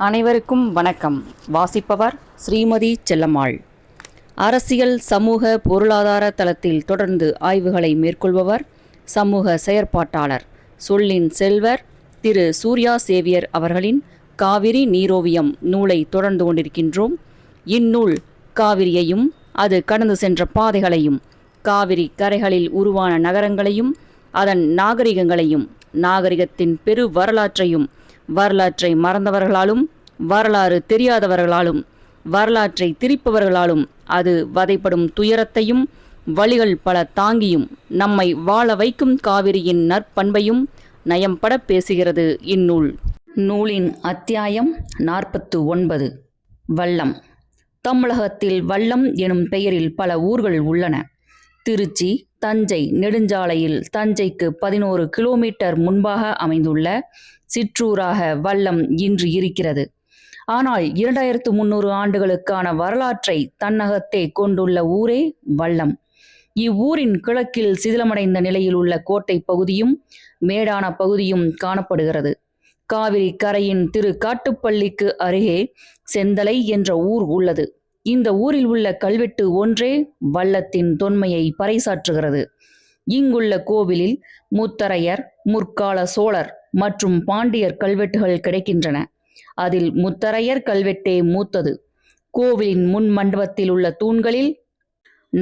அனைவருக்கும் வணக்கம். வாசிப்பவர் ஸ்ரீமதி செல்லம்மாள். அரசியல் சமூக பொருளாதார தளத்தில் தொடர்ந்து ஆய்வுகளை மேற்கொள்பவர் சமூக செயற்பாட்டாளர் சொல்லின் செல்வர் திரு சூர்யா சேவியர் அவர்களின் காவிரி நீரோவியம் நூலை தொடர்ந்து கொண்டிருக்கின்றோம். இந்நூல் காவிரியையும் அது கடந்து சென்ற பாதைகளையும், காவிரி கரைகளில் உருவான நகரங்களையும், அதன் நாகரிகங்களையும், நாகரிகத்தின் பெரு வரலாற்றையும், வரலாற்றை மறந்தவர்களாலும், வரலாறு தெரியாதவர்களாலும், வரலாற்றை திரிப்பவர்களாலும் அது வதைப்படும் துயரத்தையும் வழிகள் பல தாங்கியும் நம்மை வாழ வைக்கும் காவிரியின் நற்பண்பையும் நயம்பட பேசுகிறது இந்நூல். நூலின் அத்தியாயம் 49. வல்லம். தமிழகத்தில் வல்லம் எனும் பெயரில் பல ஊர்கள் உள்ளன. திருச்சி தஞ்சை நெடுஞ்சாலையில் தஞ்சைக்கு 11 கிலோமீட்டர் முன்பாக அமைந்துள்ள சிற்றூராக வல்லம் இன்று இருக்கிறது. ஆனால் 2300 ஆண்டுகளுக்கான வரலாற்றை தன்னகத்தே கொண்டுள்ள ஊரே வல்லம். இவ்வூரின் கிழக்கில் சிதிலமடைந்த நிலையில் உள்ள கோட்டை பகுதியும் மேடான பகுதியும் காணப்படுகிறது. காவிரி கரையின் திரு காட்டுப்பள்ளிக்கு அருகே செந்தலை என்ற ஊர் உள்ளது. இந்த ஊரில் உள்ள கல்வெட்டு ஒன்றே வல்லத்தின் தொன்மையை பறைசாற்றுகிறது. இங்குள்ள கோவிலில் முத்தரையர், முற்கால சோழர் மற்றும் பாண்டியர் கல்வெட்டுகள் கிடைக்கின்றன. அதில் முத்தரையர் கல்வெட்டே மூத்தது. கோவிலின் முன் மண்டபத்தில் உள்ள தூண்களில்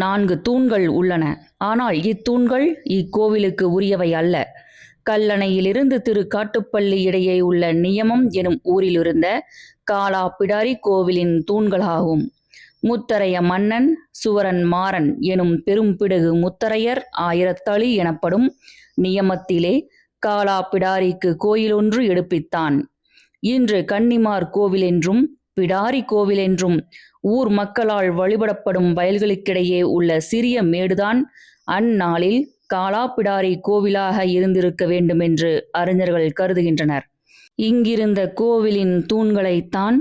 4 தூண்கள் உள்ளன. ஆனால் இத்தூண்கள் இக்கோவிலுக்கு உரியவை அல்ல. கல்லணையிலிருந்து திரு காட்டுப்பள்ளி இடையே உள்ள நியமம் எனும் ஊரிலிருந்த காலா பிடாரி கோவிலின் தூண்களாகும். முத்தரைய மன்னன் சுவரன் மாறன் எனும் பெரும்பிடுகு முத்தரையர் ஆயிரத்தளி எனப்படும் நியமத்திலே காலா பிடாரிக்கு கோயிலொன்று எடுப்பித்தான். இன்று கன்னிமார் கோவில் என்றும் பிடாரி கோவில் என்றும் ஊர் மக்களால் வழிபடப்படும் வயல்களுக்கிடையே உள்ள சிறிய மேடுதான் அந்நாளில் காலா பிடாரி கோவிலாக இருந்திருக்க வேண்டுமென்று அறிஞர்கள் கருதுகின்றனர். இங்கிருந்த கோவிலின் தூண்களைத்தான்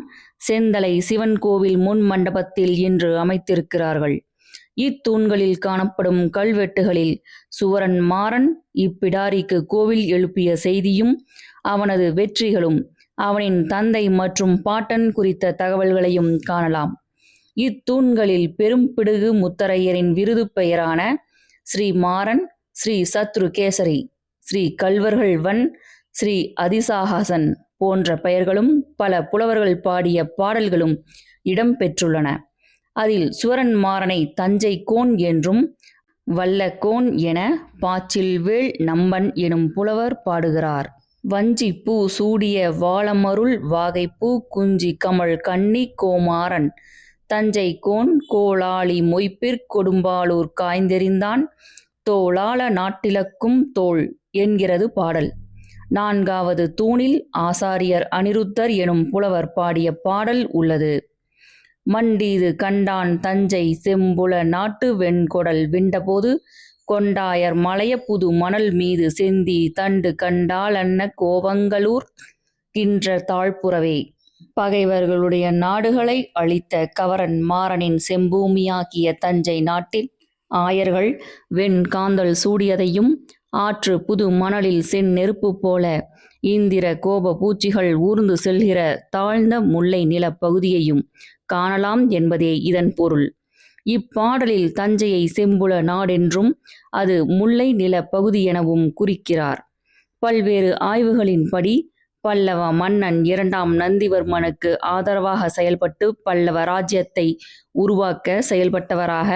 செந்தலை சிவன் கோவில் முன் மண்டபத்தில் இன்று அமைத்திருக்கிறார்கள். இத்தூண்களில் காணப்படும் கல்வெட்டுகளில் சுவரன் மாறன் இப்பிடாரிக்கு கோவில் எழுப்பிய செய்தியும், அவனது வெற்றிகளும், அவனின் தந்தை மற்றும் பாட்டன் குறித்த தகவல்களையும் காணலாம். இத்தூண்களில் பெரும்பிடுகு முத்தரையரின் விருது பெயரான ஸ்ரீ மாறன், ஸ்ரீ சத்ருகேசரி, ஸ்ரீ கல்வர்கள்வன், ஸ்ரீ அதிசாகசன் போன்ற பெயர்களும் பல புலவர்கள் பாடிய பாடல்களும் இடம்பெற்றுள்ளன. அதில் சுவரன் மாறனை தஞ்சை கோன் என்றும் வல்லக்கோன் என பாச்சில்வேள் நம்பன் எனும் புலவர் பாடுகிறார். வஞ்சி பூ சூடிய வாளமருள் வாகைப்பூ குஞ்சி கமழ் கன்னி கோமாறன் தஞ்சை கோன் கோளாளி மொய்ப்பிற் கொடும்பாளூர் காய்ந்தெறிந்தான் தோளாள நாட்டிலக்கும் தோள் என்கிறது பாடல். 4வது தூணில் ஆசாரியர் அனிருத்தர் எனும் புலவர் பாடிய பாடல் உள்ளது. மண்டீது கண்டான் தஞ்சை செம்புல நாட்டு வெண்கொடல் விண்டபோது கொண்டாயர் மலைய புது மணல் மீது செந்தி தண்டு கண்டாலன்ன கோவங்களூர் கின்ற தாழ்ப்புறவே. பகைவர்களுடைய நாடுகளை அழித்த கவரன் மாறனின் செம்பூமியாக்கிய தஞ்சை நாட்டில் ஆயர்கள் வெண் காந்தல் சூடியதையும், ஆற்று புது மணலில் செந்நெருப்பு போல இந்திர கோப பூச்சிகள் ஊர்ந்து செல்கிற தாழ்ந்த முல்லை நில பகுதியையும் காணலாம் என்பதே இதன் பொருள். இப்பாடலில் தஞ்சையை செம்புல நாடென்றும் அது முல்லை நில பகுதி எனவும் குறிக்கிறார். பல்வேறு ஆய்வுகளின்படி பல்லவ மன்னன் 2ஆம் நந்திவர்மனுக்கு ஆதரவாக செயல்பட்டு பல்லவ ராஜ்யத்தை உருவாக்க செயல்பட்டவராக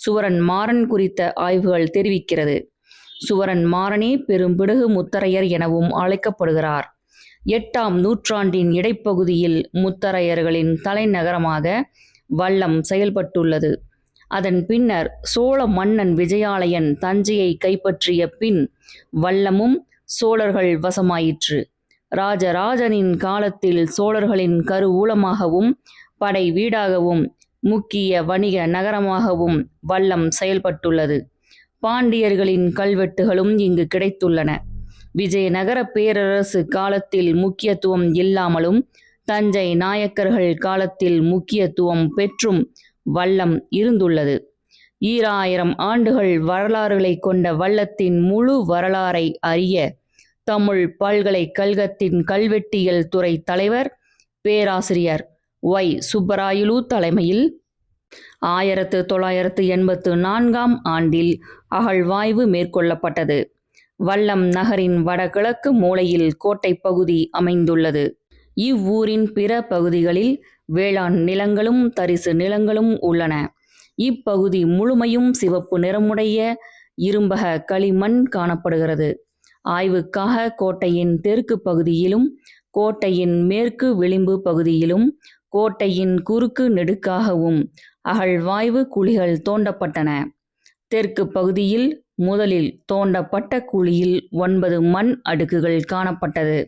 சுவரன் மாறன் குறித்த ஆய்வுகள் தெரிவிக்கிறது. சுவரன் மாறனே பெரும்பிடுகு முத்தரையர் எனவும் அழைக்கப்படுகிறார். 8ஆம் நூற்றாண்டின் இடைப்பகுதியில் முத்தரையர்களின் தலைநகரமாக வல்லம் செயல்பட்டுள்ளது. அதன் பின்னர் சோழ மன்னன் விஜயாலயன் தஞ்சையை கைப்பற்றிய பின் வல்லமும் சோழர்கள் வசமாயிற்று. ராஜராஜனின் காலத்தில் சோழர்களின் கருவூலமாகவும் படை வீடாகவும் முக்கிய வணிக நகரமாகவும் வல்லம் செயல்பட்டுள்ளது. பாண்டியர்களின் கல்வெட்டுகளும் இங்கு கிடைத்துள்ளன. விஜயநகர பேரரசு காலத்தில் முக்கியத்துவம் இல்லாமலும் தஞ்சை நாயக்கர்கள் காலத்தில் முக்கியத்துவம் பெற்றும் வல்லம் இருந்துள்ளது. 2000 ஆண்டுகள் வரலாறுகளை கொண்ட வல்லத்தின் முழு வரலாறை அறிய தமிழ் பல்கலைக்கழகத்தின் கல்வெட்டியல் துறை தலைவர் பேராசிரியர் ஒய். சுப்பராயலு தலைமையில் 1984ஆம் ஆண்டில் அகழ்வாய்வு மேற்கொள்ளப்பட்டது. வல்லம் நகரின் வடகிழக்கு மூலையில் கோட்டை பகுதி அமைந்துள்ளது. இவ்வூரின் பிற பகுதிகளில் வேளாண் நிலங்களும் தரிசு நிலங்களும் உள்ளன. இப்பகுதி முழுமையும் சிவப்பு நிறமுடைய இரும்பக களிமண் காணப்படுகிறது. ஆய்வுக்காக கோட்டையின் தெற்கு பகுதியிலும் கோட்டையின் மேற்கு விளிம்பு பகுதியிலும் கோட்டையின் குறுக்கு நெடுக்காகவும் அகழ்வாய்வு குழிகள் தோண்டப்பட்டன. தெற்கு பகுதியில் முதலில் தோண்டப்பட்ட குழியில் 9 மண் அடுக்குகள் காணப்பட்டது.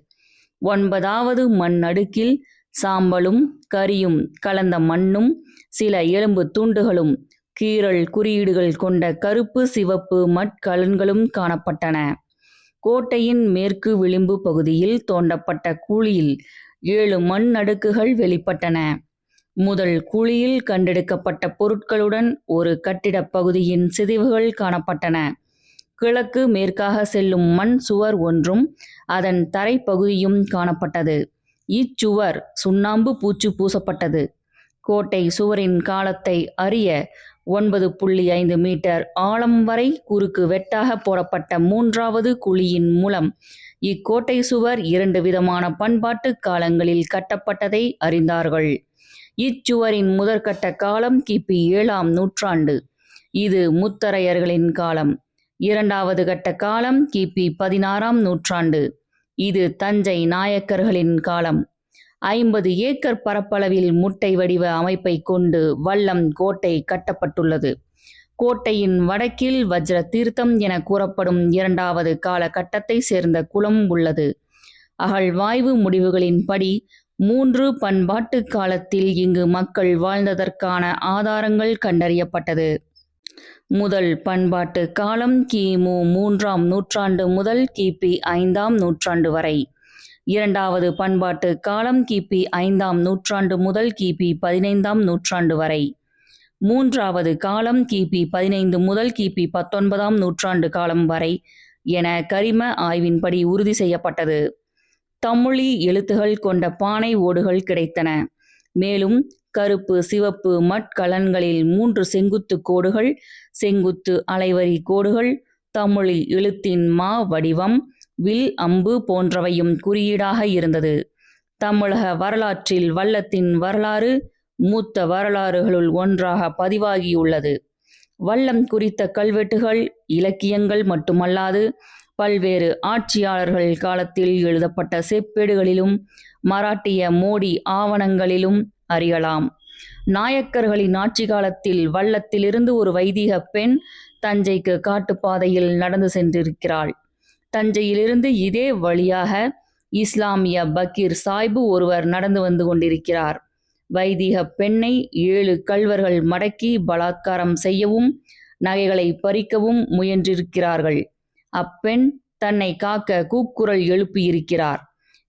9வது மண் அடுக்கில் சாம்பலும் கரியும் கலந்த மண்ணும் சில எலும்பு துண்டுகளும் கீறல் குறியீடுகள் கொண்ட கருப்பு சிவப்பு மட்கலன்களும் காணப்பட்டன. கோட்டையின் மேற்கு விளிம்பு பகுதியில் தோண்டப்பட்ட குழியில் 7 மண் அடுக்குகள் வெளிப்பட்டன. முதல் குழியில் கண்டெடுக்கப்பட்ட பொருட்களுடன் ஒரு கட்டிடப் பகுதியின் சிதைவுகள் காணப்பட்டன. கிழக்கு மேற்காக செல்லும் மண் சுவர் ஒன்றும் அதன் தரைப்பகுதியும் காணப்பட்டது. இச்சுவர் சுண்ணாம்பு பூச்சு பூசப்பட்டது. கோட்டை சுவரின் காலத்தை அறிய 9.5 மீட்டர் ஆழம் வரை குறுக்கு வெட்டாக போடப்பட்ட 3வது குழியின் மூலம் இக்கோட்டை சுவர் 2 விதமான பண்பாட்டு காலங்களில் கட்டப்பட்டதை அறிந்தார்கள். இச்சுவரின் முதற்கட்ட காலம் கிபி 7ஆம் நூற்றாண்டு. இது முத்தரையர்களின் காலம். 2வது கட்ட காலம் கிபி 16ஆம் நூற்றாண்டு. இது தஞ்சை நாயக்கர்களின் காலம். 50 ஏக்கர் பரப்பளவில் முட்டை வடிவ அமைப்பை கொண்டு வல்லம் கோட்டை கட்டப்பட்டுள்ளது. கோட்டையின் வடக்கில் வஜ்ர தீர்த்தம் என கூறப்படும் 2வது காலகட்டத்தை சேர்ந்த குளம் உள்ளது. அகழ்வாய்வு முடிவுகளின்படி 3 பண்பாட்டு காலத்தில் இங்கு மக்கள் வாழ்ந்ததற்கான ஆதாரங்கள் கண்டறியப்பட்டது. முதல் பண்பாட்டு காலம் கிமு 3ஆம் நூற்றாண்டு முதல் கிபி 5ஆம் நூற்றாண்டு வரை. 2வது பண்பாட்டு காலம் கிபி 5ஆம் நூற்றாண்டு முதல் கிபி 15ஆம் நூற்றாண்டு வரை. 3வது காலம் கிபி 15 முதல் கிபி 19ஆம் நூற்றாண்டு காலம் வரை என கரிம ஆய்வின்படி உறுதி செய்யப்பட்டது. தமிழி எழுத்துகள் கொண்ட பானை ஓடுகள் கிடைத்தன. மேலும் கருப்பு சிவப்பு மட்கலன்களில் 3 செங்குத்து கோடுகள், செங்குத்து அலைவரி கோடுகள், தமிழி எழுத்தின் மா வடிவம், வில் அம்பு போன்றவையும் குறியீடாக இருந்தது. தமிழக வரலாற்றில் வல்லத்தின் வரலாறு மூத்த வரலாறுகளுள் ஒன்றாக பதிவாகியுள்ளது. வல்லம் குறித்த கல்வெட்டுகள் இலக்கியங்கள் மட்டுமல்லாது பல்வேறு ஆட்சியாளர்கள் காலத்தில் எழுதப்பட்ட செப்பேடுகளிலும் மராட்டிய மோடி ஆவணங்களிலும் அறியலாம். நாயக்கர்களின் ஆட்சி காலத்தில் வல்லத்திலிருந்து ஒரு வைதிக பெண் தஞ்சைக்கு காட்டுப்பாதையில் நடந்து சென்றிருக்கிறாள். தஞ்சையிலிருந்து இதே வழியாக இஸ்லாமிய பக்கீர் சாய்பு ஒருவர் நடந்து வந்து கொண்டிருக்கிறார். வைதிக பெண்ணை 7 கள்வர்கள் மடக்கி பலாத்காரம் செய்யவும் நகைகளை பறிக்கவும் முயன்றிருக்கிறார்கள். அப்பெண் தன்னை காக்க கூக்குரல் எழுப்பியிருக்கிறார்.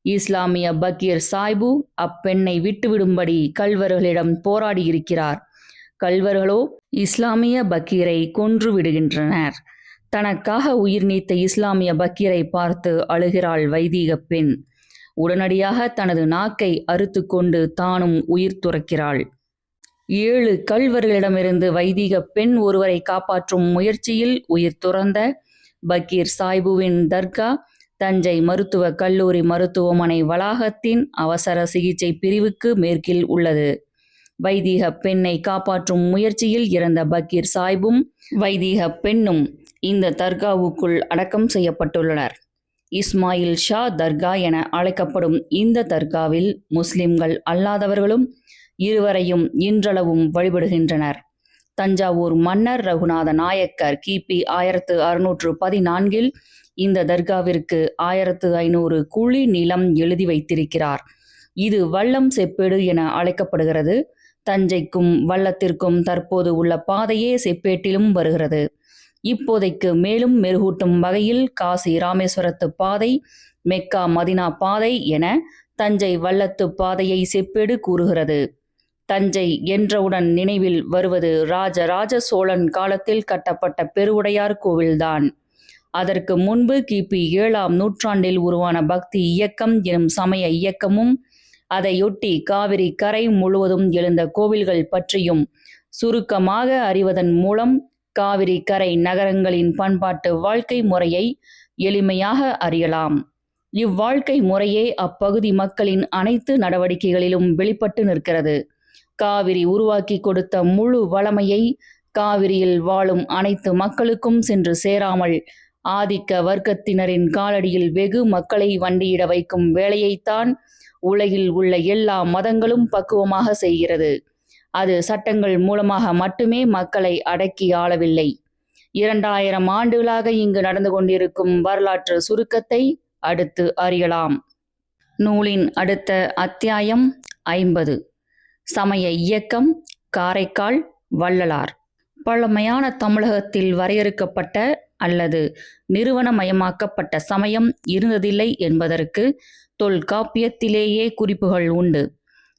இஸ்லாமிய பக்கீர் சாய்பு அப்பெண்ணை விட்டுவிடும்படி கள்வர்களிடம் போராடியிருக்கிறார். கள்வர்களோ இஸ்லாமிய பக்கீரை கொன்று விடுகின்றனர். தனக்காக உயிர் நீத்த இஸ்லாமிய பக்கீரை பார்த்து அழுகிறாள் வைதீக பெண். உடனடியாக தனது நாக்கை அறுத்து கொண்டு தானும் உயிர் துறக்கிறாள். 7 கள்வர்களிடமிருந்து வைதீக பெண் ஒருவரை காப்பாற்றும் முயற்சியில் உயிர் துறந்த பக்கீர் சாய்புவின் தர்கா தஞ்சை மருத்துவக் கல்லூரி மருத்துவமனை வளாகத்தின் அவசர சிகிச்சை பிரிவுக்கு மேற்கில் உள்ளது. வைதீக பெண்ணை காப்பாற்றும் முயற்சியில் இறந்த பக்கீர் சாய்பும் வைதீக பெண்ணும் இந்த தர்காவுக்குள் அடக்கம் செய்யப்பட்டுள்ளனர். இஸ்மாயில் ஷா தர்கா என அழைக்கப்படும் இந்த தர்காவில் முஸ்லிம்கள் அல்லாதவர்களும் இருவரையும் இன்றளவும் வழிபடுகின்றனர். தஞ்சாவூர் மன்னர் ரகுநாத நாயக்கர் கிபி 1614இல் இந்த தர்காவிற்கு 1500 குழி நிலம் எழுதி வைத்திருக்கிறார். இது வல்லம் செப்பேடு என அழைக்கப்படுகிறது. தஞ்சைக்கும் வல்லத்திற்கும் தற்போது உள்ள பாதையே செப்பேட்டிலும் வருகிறது. இப்போதைக்கு மேலும் மெருகூட்டும் வகையில் காசி ராமேஸ்வரத்து பாதை, மெக்கா மதினா பாதை என தஞ்சை வல்லத்து பாதையை செப்பேடு கூறுகிறது. தஞ்சை என்றவுடன் நினைவில் வருவது ராஜராஜ சோழன் காலத்தில் கட்டப்பட்ட பெருவுடையார் கோவில்தான். அதற்கு முன்பு கிபி 7ஆம் நூற்றாண்டில் உருவான பக்தி இயக்கம் எனும் சமய இயக்கமும் அதையொட்டி காவிரி கரை முழுவதும் எழுந்த கோவில்கள் பற்றியும் சுருக்கமாக அறிவதன் மூலம் காவிரி கரை நகரங்களின் பண்பாட்டு வாழ்க்கை முறையை எளிமையாக அறியலாம். இவ்வாழ்க்கை முறையே அப்பகுதி மக்களின் அனைத்து நடவடிக்கைகளிலும் வெளிப்பட்டு நிற்கிறது. காவிரி உருவாக்கி கொடுத்த முழு வளமையை காவிரியில் வாழும் அனைத்து மக்களுக்கும் சென்று சேராமல் ஆதிக்க வர்க்கத்தினரின் காலடியில் வெகு மக்களை வண்டியிட வைக்கும் வேலையைத்தான் உலகில் உள்ள எல்லா மதங்களும் பக்குவமாக செய்கிறது. அது சட்டங்கள் மூலமாக மட்டுமே மக்களை அடக்கி ஆளவில்லை. 2000 ஆண்டுகளாக இங்கு நடந்து கொண்டிருக்கும் வரலாற்று சுருக்கத்தை அடுத்து அறியலாம். நூலின் அடுத்த அத்தியாயம் 50. சமய இயக்கம், காரைக்கால் வள்ளலார். பழமையான தமிழகத்தில் வரையறுக்கப்பட்ட அல்லது நிறுவனமயமாக்கப்பட்ட சமயம் இருந்ததில்லை என்பதற்கு தொல்காப்பியத்திலேயே குறிப்புகள் உண்டு.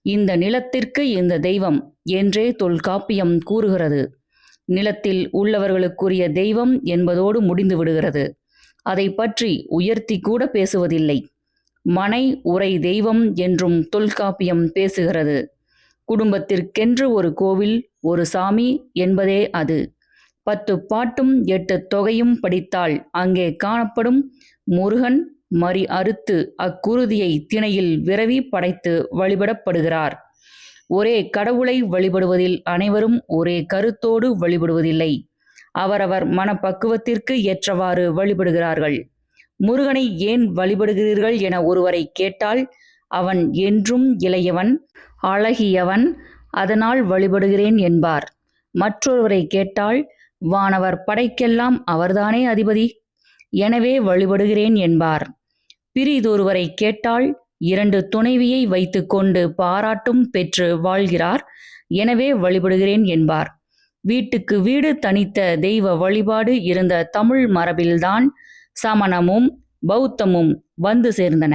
இந்த நிலத்திற்கு இந்த தெய்வம் என்றே தொல்காப்பியம் கூறுகிறது. நிலத்தில் உள்ளவர்களுக்குரிய தெய்வம் என்பதோடு முடிந்து விடுகிறது. அதை பற்றி உயர்த்தி கூட பேசுவதில்லை. மனை உரை தெய்வம் என்றும் தொல்காப்பியம் பேசுகிறது. குடும்பத்திற்கென்று ஒரு கோவில், ஒரு சாமி என்பதே அது. 10 பாட்டும் 8 தொகையும் படித்தால் அங்கே காணப்படும் முருகன் மறி அறுத்து அக்குருதியை திணையில் விரவி படைத்து வழிபடப்படுகிறார். ஒரே கடவுளை வழிபடுவதில் அனைவரும் ஒரே கருத்தோடு வழிபடுவதில்லை. அவரவர் மனப்பக்குவத்திற்கு ஏற்றவாறு வழிபடுகிறார்கள். முருகனை ஏன் வழிபடுகிறீர்கள் என ஒருவரை கேட்டால் அவன் என்றும் இளையவன், அழகியவன், அதனால் வழிபடுகிறேன் என்பார். மற்றொருவரை கேட்டால் வானவர் படைக்கெல்லாம் அவர்தானே அதிபதி, எனவே வழிபடுகிறேன் என்பார். பிறிதொருவரை கேட்டால் 2 துணைவியை வைத்து கொண்டு பாராட்டும் பெற்று வாழ்கிறார், எனவே வழிபடுகிறேன் என்பார். வீட்டுக்கு வீடு தனித்த தெய்வ வழிபாடு இருந்த தமிழ் மரபில்தான் சமணமும் பௌத்தமும் வந்து சேர்ந்தன.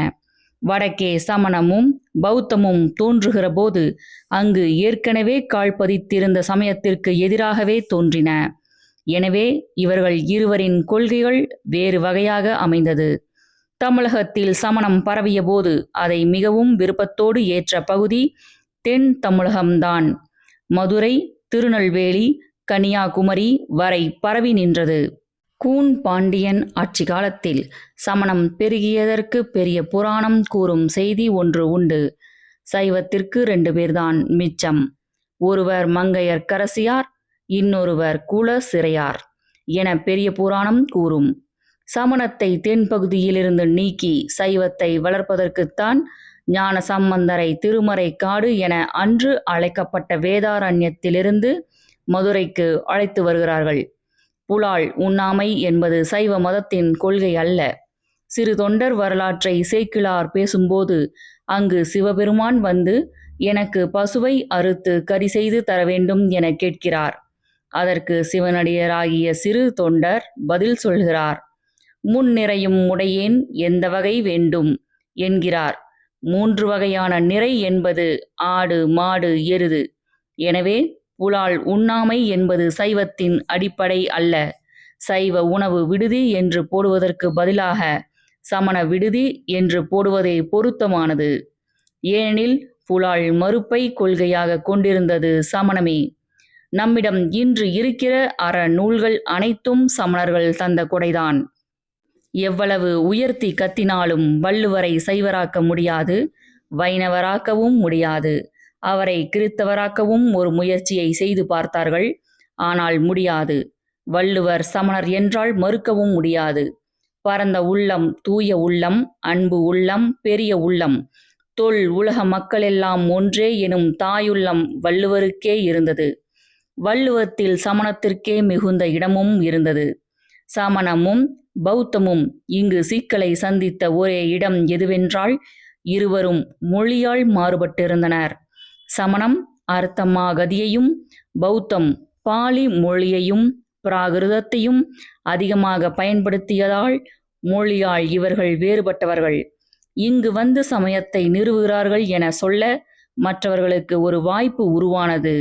வடக்கே சமணமும் பௌத்தமும் தோன்றுகிற போது அங்கு ஏற்கனவே கால்பதித்திருந்த சமயத்திற்கு எதிராகவே தோன்றின. எனவே இவர்கள் இருவரின் கொள்கைகள் வேறு வகையாக அமைந்தது. தமிழகத்தில் சமணம் பரவிய போது அதை மிகவும் விருப்பத்தோடு ஏற்ற பகுதி தென் தமிழகம்தான். மதுரை, திருநெல்வேலி, கன்னியாகுமரி வரை பரவி நின்றது. கூன் பாண்டியன் ஆட்சி காலத்தில் சமணம் பெருகியதற்கு பெரிய புராணம் கூறும் செய்தி ஒன்று உண்டு. சைவத்திற்கு 2 பேர்தான் மிச்சம். ஒருவர் மங்கையர்க்கரசியார், இன்னொருவர் குல சிறையார் என பெரிய புராணம் கூறும். சமணத்தை தென்பகுதியிலிருந்து நீக்கி சைவத்தை வளர்ப்பதற்குத்தான் ஞான சம்பந்தரை திருமறை காடு என அன்று அழைக்கப்பட்ட வேதாரண்யத்திலிருந்து மதுரைக்கு அழைத்து வருகிறார்கள். புலால் உண்ணாமை என்பது சைவ மதத்தின் கொள்கை அல்ல. சிறு தொண்டர் வரலாற்றை சேக்கிழார் பேசும்போது அங்கு சிவபெருமான் வந்து எனக்கு பசுவை அறுத்து கறி செய்து தர வேண்டும் என கேட்கிறார். அதற்கு சிவனடியராகிய சிறு தொண்டர் பதில் சொல்கிறார். முன்னிறையும் உடையேன் எந்த வகை வேண்டும் என்கிறார். 3 வகையான நிறை என்பது ஆடு, மாடு, எருது. எனவே புலால் உண்ணாமை என்பது சைவத்தின் அடிப்படை அல்ல. சைவ உணவு விடுதி என்று போடுவதற்கு பதிலாக சமண விடுதி என்று போடுவதே பொருத்தமானது. ஏனெனில் புலால் மறுப்பை கொள்கையாக கொண்டிருந்தது சமணமே. நம்மிடம் இன்று இருக்கிற அறநூல்கள் அனைத்தும் சமணர்கள் தந்த கொடைதான். எவ்வளவு உயர்த்தி கத்தினாலும் வள்ளுவரை சைவராக்க முடியாது, வைணவராக்கவும் முடியாது. அவரை கிறித்தவராக்கவும் ஒரு முயற்சியை செய்து பார்த்தார்கள், ஆனால் முடியாது. வள்ளுவர் சமணர் என்றால் மறுக்கவும் முடியாது. பரந்த உள்ளம், தூய உள்ளம், அன்பு உள்ளம், பெரிய உள்ளம், தொல் உலக மக்களெல்லாம் ஒன்றே எனும் தாயுள்ளம் வள்ளுவருக்கே இருந்தது. வள்ளுவத்தில் சமணத்திற்கே மிகுந்த இடமும் இருந்தது. சமணமும் பௌத்தமும் இங்கு சிக்கலை சந்தித்த ஒரே இடம் எதுவென்றால் இருவரும் மொழியால் மாறுபட்டிருந்தனர். சமணம் அர்த்தமாகதியையும் பௌத்தம் பாலி மொழியையும் பிராகிருதத்தையும் அதிகமாக பயன்படுத்தியதால் மொழியால் இவர்கள் வேறுபட்டவர்கள். இங்கு வந்து சமயத்தை நிறுவுகிறார்கள் என சொல்ல மற்றவர்களுக்கு ஒரு வாய்ப்பு உருவானது.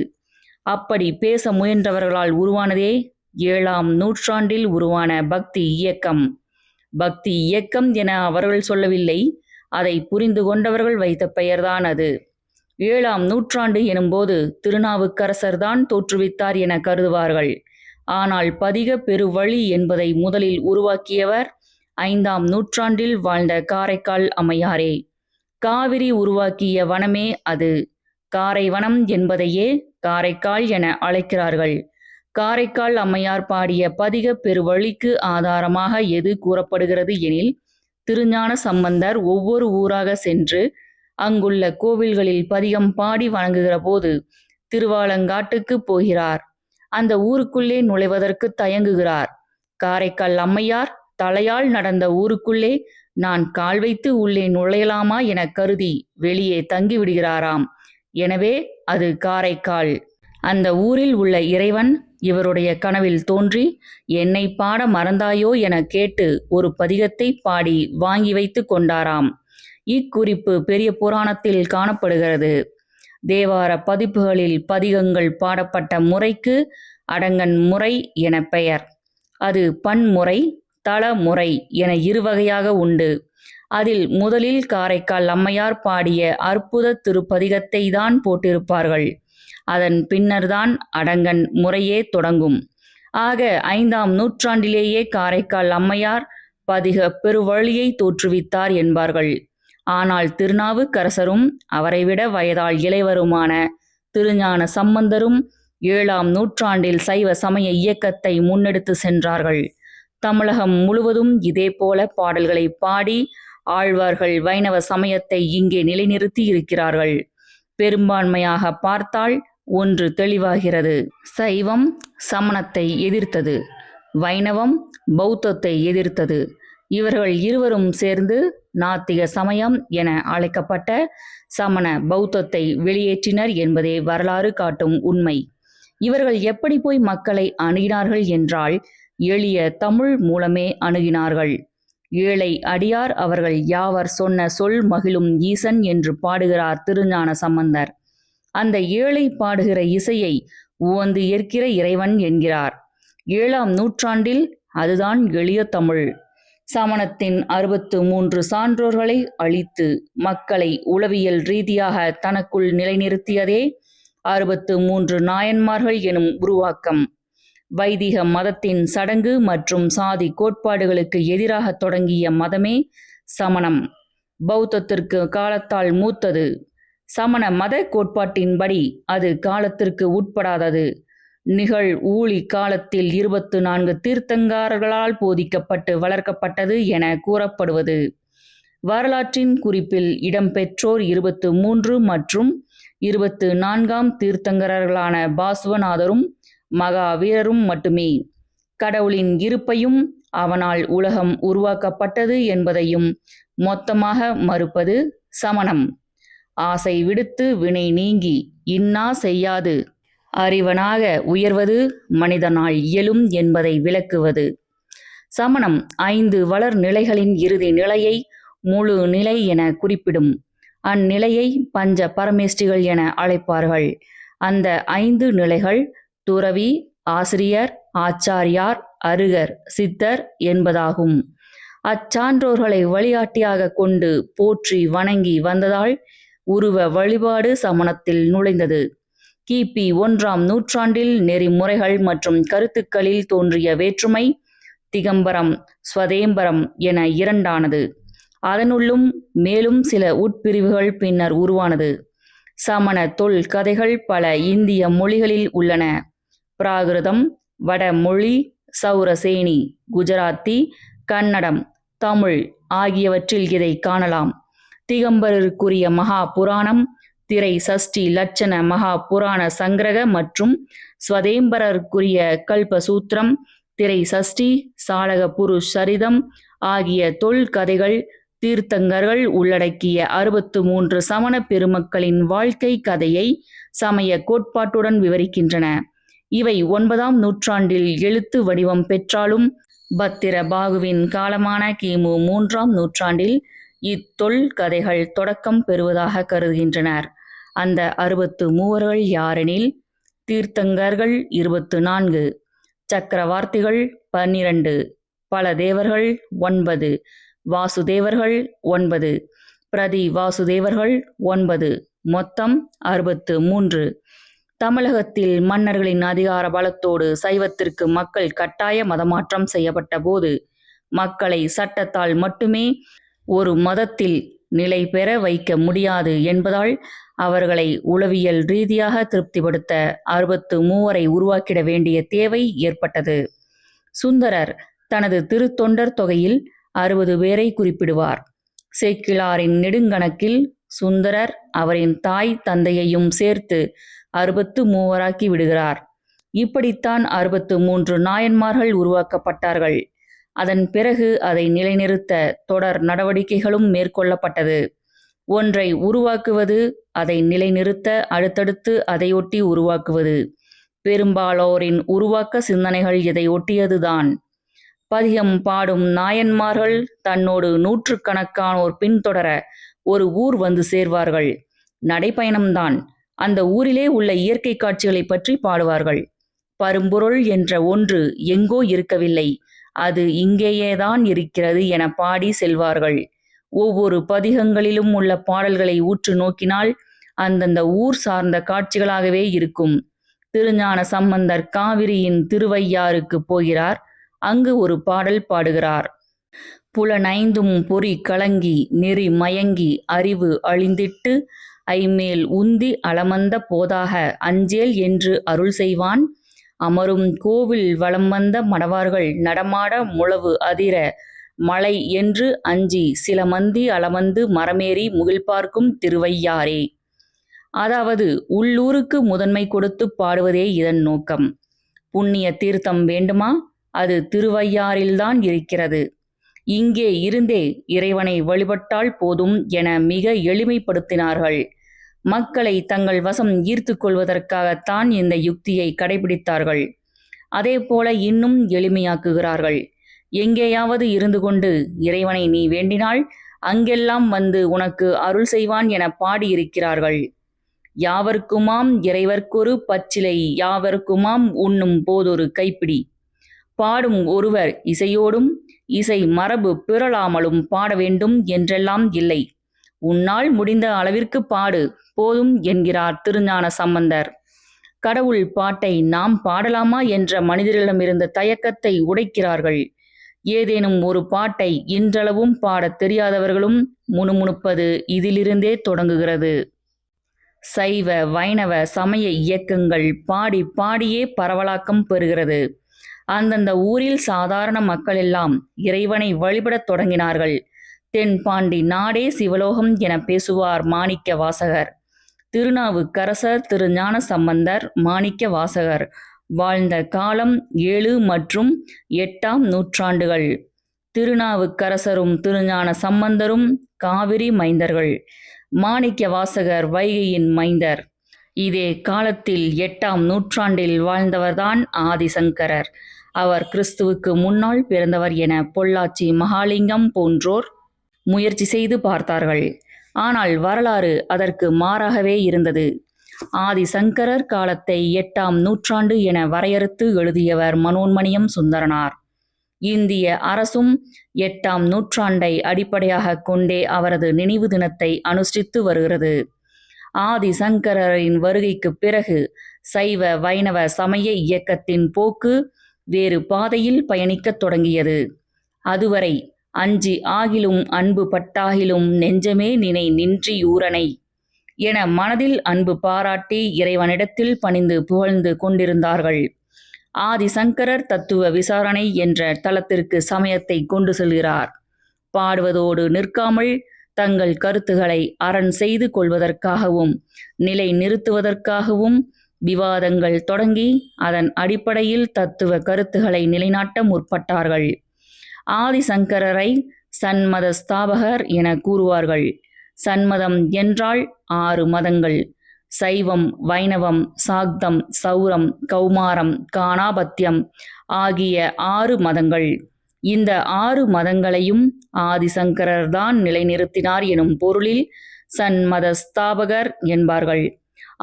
அப்படி பேச முயன்றவர்களால் உருவானதே 7ஆம் நூற்றாண்டில் உருவான பக்தி இயக்கம். பக்தி இயக்கம் என அவர்கள் சொல்லவில்லை, அதை புரிந்து கொண்டவர்கள் வைத்த பெயர்தான் அது. 7ஆம் நூற்றாண்டு எனும்போது திருநாவுக்கரசர்தான் தோற்றுவித்தார் என கருதுவார்கள். ஆனால் பதிக பெருவழி என்பதை முதலில் உருவாக்கியவர் 5ஆம் நூற்றாண்டில் வாழ்ந்த காரைக்கால் அம்மையாரே. காவிரி உருவாக்கிய வனமே அது. காரை வனம் என்பதையே காரைக்கால் என அழைக்கிறார்கள். காரைக்கால் அம்மையார் பாடிய பதிக பெருவழிக்கு ஆதாரமாக எது கூறப்படுகிறது எனில், திருஞான சம்பந்தர் ஒவ்வொரு ஊராக சென்று அங்குள்ள கோவில்களில் பதிகம் பாடி வணங்குகிற போது திருவாலங்காட்டுக்கு போகிறார். அந்த ஊருக்குள்ளே நுழைவதற்கு தயங்குகிறார். காரைக்கால் அம்மையார் தலையால் நடந்த ஊருக்குள்ளே நான் கால் வைத்து உள்ளே நுழையலாமா என கருதி வெளியே தங்கிவிடுகிறாராம். எனவே அது காரைக்கால். அந்த ஊரில் உள்ள இறைவன் இவருடைய கனவில் தோன்றி, என்னை பாட மறந்தாயோ என கேட்டு ஒரு பதிகத்தை பாடி வாங்கி வைத்து கொண்டாராம். இக்குறிப்பு பெரிய புராணத்தில் காணப்படுகிறது. தேவார பதிப்புகளில் பதிகங்கள் பாடப்பட்ட முறைக்கு அடங்கன் முறை என பெயர். அது பன்முறை, தளமுறை என இருவகையாக உண்டு. அதில் முதலில் காரைக்கால் அம்மையார் பாடிய அற்புத திருப்பதிகத்தை தான் போட்டிருப்பார்கள். அதன் பின்னர்தான் அடங்கன் முறையே தொடங்கும். ஆக 5ஆம் நூற்றாண்டிலேயே காரைக்கால் அம்மையார் பதிக பெருவழியை தோற்றுவித்தார் என்பார்கள். ஆனால் திருநாவுக்கரசரும் அவரைவிட வயதால் இளையவருமான திருஞான சம்பந்தரும் 7ஆம் நூற்றாண்டில் சைவ சமய இயக்கத்தை முன்னெடுத்து சென்றார்கள். தமிழகம் முழுவதும் இதேபோல பாடல்களை பாடி ஆழ்வார்கள் வைணவ சமயத்தை இங்கே நிலைநிறுத்தி இருக்கிறார்கள். பெரும்பான்மையாக பார்த்தால் ஒன்று தெளிவாகிறது. சைவம் சமணத்தை எதிர்த்தது, வைணவம் பௌத்தத்தை எதிர்த்தது. இவர்கள் இருவரும் சேர்ந்து நாத்திக சமயம் என அழைக்கப்பட்ட சமண பௌத்தத்தை வெளியேற்றினர் என்பதே வரலாறு காட்டும் உண்மை. இவர்கள் எப்படி போய் மக்களை அணுகினார்கள் என்றால், எளிய தமிழ் மூலமே அணுகினார்கள். ஏழை அடியார் அவர்கள் யாவர் சொன்ன சொல் மகிழும் ஈசன் என்று பாடுகிறார் திருஞான சம்பந்தர். அந்த ஏழை பாடுகிற இசையை உவந்து ஏற்கிற இறைவன் என்கிறார். 7ஆம் நூற்றாண்டில் அதுதான் எளிய தமிழ். சமணத்தின் 63 சான்றோர்களை அழித்து மக்களை உளவியல் ரீதியாக தனக்குள் நிலைநிறுத்தியதே 63 நாயன்மார்கள் எனும் உருவாக்கம். வைதிக மதத்தின் சடங்கு மற்றும் சாதி கோட்பாடுகளுக்கு எதிராக தொடங்கிய மதமே சமணம். பௌத்தத்திற்கு காலத்தால் மூத்தது. சமண மத கோட்பாட்டின்படி அது காலத்திற்கு உட்படாதது. நிகழ் ஊழி காலத்தில் 24 தீர்த்தங்காரர்களால் போதிக்கப்பட்டு வளர்க்கப்பட்டது என கூறப்படுவது. வரலாற்றின் குறிப்பில் இடம்பெற்றோர் 23 மற்றும் 24ஆம் தீர்த்தங்கரர்களான பாசுவநாதரும் மகாவீரரும் மட்டுமே. கடவுளின் இருப்பையும் அவனால் உலகம் உருவாக்கப்பட்டது என்பதையும் மொத்தமாக மறுப்பது சமணம். ஆசை விடுத்து வினை நீங்கி இன்னா செய்யாது அறிவனாக உயர்வது மனிதனால் இயலும் என்பதை விளக்குவது. சமணம் 5 வளர் நிலைகளின் இறுதி நிலையை முழு நிலை என குறிப்பிடும். அந்நிலையை பஞ்ச பரமேஷ்டிகள் என அழைப்பார்கள். அந்த 5 நிலைகள் துறவி, ஆசிரியர், ஆச்சாரியார், அருகர், சித்தர் என்பதாகும். அச்சான்றோர்களை வழிகாட்டியாக கொண்டு போற்றி வணங்கி வந்ததால் உருவ வழிபாடு சமணத்தில் நுழைந்தது. கிபி 1ஆம் நூற்றாண்டில் நெறிமுறைகள் மற்றும் கருத்துக்களில் தோன்றிய வேற்றுமை திகம்பரம், ஸ்வதேம்பரம் என இரண்டானது. அதனுள்ளும் மேலும் சில உட்பிரிவுகள் பின்னர் உருவானது. சமண தொல் கதைகள் பல இந்திய மொழிகளில் உள்ளன. பிராகிருதம், வடமொழி, சௌரசேனி, குஜராத்தி, கன்னடம், தமிழ் ஆகியவற்றில் இதை காணலாம். திகம்பரருக்குரிய மகா புராணம், திரை சஷ்டி லட்சண மகா புராண சங்கிரக மற்றும் ஸ்வதேம்பரருக்குரிய கல்பசூத்திரம், திரை சஷ்டி, சாளக புருஷ் சரிதம் ஆகிய தொல் கதைகள் தீர்த்தங்கர்கள் உள்ளடக்கிய 63 சமண பெருமக்களின் வாழ்க்கை கதையை சமய கோட்பாட்டுடன் விவரிக்கின்றன. இவை 9ஆம் நூற்றாண்டில் எழுத்து வடிவம் பெற்றாலும் பத்திர பாகுவின் காலமான கிமு 3ஆம் நூற்றாண்டில் இத்தொல் கதைகள் தொடக்கம் பெறுவதாக கருதுகின்றனர். அந்த 63 யாரெனில், தீர்த்தங்கர்கள் 24, சக்கரவார்த்திகள் 12, பல தேவர்கள் 9, வாசுதேவர்கள் 9, பிரதி வாசுதேவர்கள் 9, மொத்தம் 63. தமிழகத்தில் மன்னர்களின் அதிகார பலத்தோடு சைவத்திற்கு மக்கள் கட்டாய மதமாற்றம் செய்யப்பட்ட போது மக்களை சட்டத்தால் மட்டுமே ஒரு மதத்தில் நிலை பெற வைக்க முடியாது என்பதால் அவர்களை உளவியல் ரீதியாக திருப்திப்படுத்த 63 உருவாக்கிட வேண்டிய தேவை ஏற்பட்டது. சுந்தரர் தனது திருத்தொண்டர் தொகையில் 60 பேரை குறிப்பிடுவார். சேக்கிழாரின் நெடுங்கணக்கில் சுந்தரர் அவரின் தாய் தந்தையையும் சேர்த்து 63 விடுகிறார். இப்படித்தான் 63 நாயன்மார்கள் உருவாக்கப்பட்டார்கள். அதன் பிறகு அதை நிலைநிறுத்த தொடர் நடவடிக்கைகளும் மேற்கொள்ளப்பட்டது. ஒன்றை உருவாக்குவது, அதை நிலைநிறுத்த அடுத்தடுத்து அதையொட்டி உருவாக்குவது. பெரும்பாலோரின் உருவாக்க சிந்தனைகள் இதை ஒட்டியதுதான். பதிகம் பாடும் நாயன்மார்கள் தன்னோடு 100கணக்கானோர் பின்தொடர ஒரு ஊர் வந்து சேர்வார்கள். நடைப்பயணம்தான். அந்த ஊரிலே உள்ள இயற்கை காட்சிகளை பற்றி பாடுவார்கள். பரும்பொருள் என்ற ஒன்று எங்கோ இருக்கவில்லை, அது இங்கேயேதான் இருக்கிறது என பாடி செல்வார்கள். ஒவ்வொரு பதிகங்களிலும் உள்ள பாடல்களை உற்று நோக்கினால் அந்தந்த ஊர் சார்ந்த காட்சிகளாகவே இருக்கும். திருஞான சம்பந்தர் காவிரியின் திருவையாறுக்கு போகிறார். அங்கு ஒரு பாடல் பாடுகிறார். புலனைந்தும் பொறி கலங்கி நெறி மயங்கி அறிவு அழிந்திட்டு ஐமேல் உந்தி அளமந்த போதாக அஞ்சேல் என்று அருள் செய்வான். அமரும் கோவில் வலம் வந்த மடவார்கள் நடமாட முழவு அதிர மலை என்று அஞ்சி சில மந்தி அளவந்து மரமேறி முகில் பார்க்கும் திருவையாறே. அதாவது உள்ளூருக்கு முதன்மை கொடுத்து பாடுவதே இதன் நோக்கம். புண்ணிய தீர்த்தம் வேண்டுமா? அது திருவையாறில்தான் இருக்கிறது. இங்கே இருந்தே இறைவனை வழிபட்டால் போதும் என மிக எளிமைப்படுத்தினார்கள். மக்களை தங்கள் வசம் ஈர்த்து கொள்வதற்காகத்தான் இந்த யுக்தியை கடைபிடித்தார்கள். அதே போல இன்னும் எளிமையாக்குகிறார்கள். எங்கேயாவது இருந்து கொண்டு இறைவனை நீ வேண்டினால் அங்கெல்லாம் வந்து உனக்கு அருள் செய்வான் என பாடியிருக்கிறார்கள். யாவர்க்குமாம் இறைவர்க்கொரு பச்சிலை, யாவர்க்குமாம் உண்ணும் போதொரு கைப்பிடி. பாடும் ஒருவர் இசையோடும் இசை மரபு பிறழாமலும் பாட வேண்டும் என்றெல்லாம் இல்லை. உன்னால் முடிந்த அளவிற்கு பாடு போதும் என்கிறார் திருஞான சம்பந்தர். கடவுள் பாட்டை நாம் பாடலாமா என்ற மனிதர்களிடமிருந்த தயக்கத்தை உடைக்கிறார்கள். ஏதேனும் ஒரு பாட்டை இன்றளவும் பாடத் தெரியாதவர்களும் முணுமுணுப்பது இதிலிருந்தே தொடங்குகிறது. சைவ வைணவ சமய இயக்கங்கள் பாடி பாடியே பரவலாக்கம் பெறுகிறது. அந்தந்த ஊரில் சாதாரண மக்களெல்லாம் இறைவனை வழிபடத் தொடங்கினார்கள். தென்பாண்டி நாடே சிவலோகம் என பேசுவார் மாணிக்க வாசகர். திருநாவுக்கரசர், திருஞான சம்பந்தர், மாணிக்க வாசகர் வாழ்ந்த காலம் 7 மற்றும் 8ஆம் நூற்றாண்டுகள். திருநாவுக்கரசரும் திருஞான சம்பந்தரும் காவிரி மைந்தர்கள். மாணிக்க வாசகர் வைகையின் மைந்தர். இதே காலத்தில் 8ஆம் நூற்றாண்டில் வாழ்ந்தவர்தான் ஆதிசங்கரர். அவர் கிறிஸ்துவுக்கு முன்னால் பிறந்தவர் என பொள்ளாச்சி மகாலிங்கம் போன்றோர் முயற்சி செய்து பார்த்தார்கள். ஆனால் வரலாறு அதற்கு மாறாகவே இருந்தது. ஆதிசங்கரர் காலத்தை 8ஆம் நூற்றாண்டு என வரையறுத்து எழுதியவர் மனோன்மணியம் சுந்தரனார். இந்திய அரசும் 8ஆம் நூற்றாண்டை அடிப்படையாக கொண்டே அவரது நினைவு தினத்தை அனுஷ்டித்து வருகிறது. ஆதிசங்கரரின் வருகைக்கு பிறகு சைவ வைணவ சமய இயக்கத்தின் போக்கு வேறு பாதையில் பயணிக்கத் தொடங்கியது. அதுவரை அஞ்சி ஆகிலும் அன்பு பட்டாகிலும் நெஞ்சமே நினை நின்றியூரனை என மனதில் அன்பு பாராட்டி இறைவனிடத்தில் பணிந்து புகழ்ந்து கொண்டிருந்தார்கள். ஆதிசங்கரர் தத்துவ விசாரணை என்ற தளத்திற்கு சமயத்தை கொண்டு செல்கிறார். பாடுவதோடு நிற்காமல் தங்கள் கருத்துக்களை அரண் செய்து கொள்வதற்காகவும் நிலை நிறுத்துவதற்காகவும் விவாதங்கள் தொடங்கி அதன் அடிப்படையில் தத்துவ கருத்துக்களை நிலைநாட்ட முற்பட்டார்கள். ஆதிசங்கரரை சன்மத ஸ்தாபகர் என கூறுவார்கள். சன்மதம் என்றால் 6 மதங்கள். சைவம், வைணவம், சாக்தம், சௌரம், கௌமாரம், காணாபத்தியம் ஆகிய 6 மதங்கள். இந்த 6 மதங்களையும் ஆதிசங்கரர்தான் நிலைநிறுத்தினார் எனும் பொருளில் சன்மத ஸ்தாபகர் என்பார்கள்.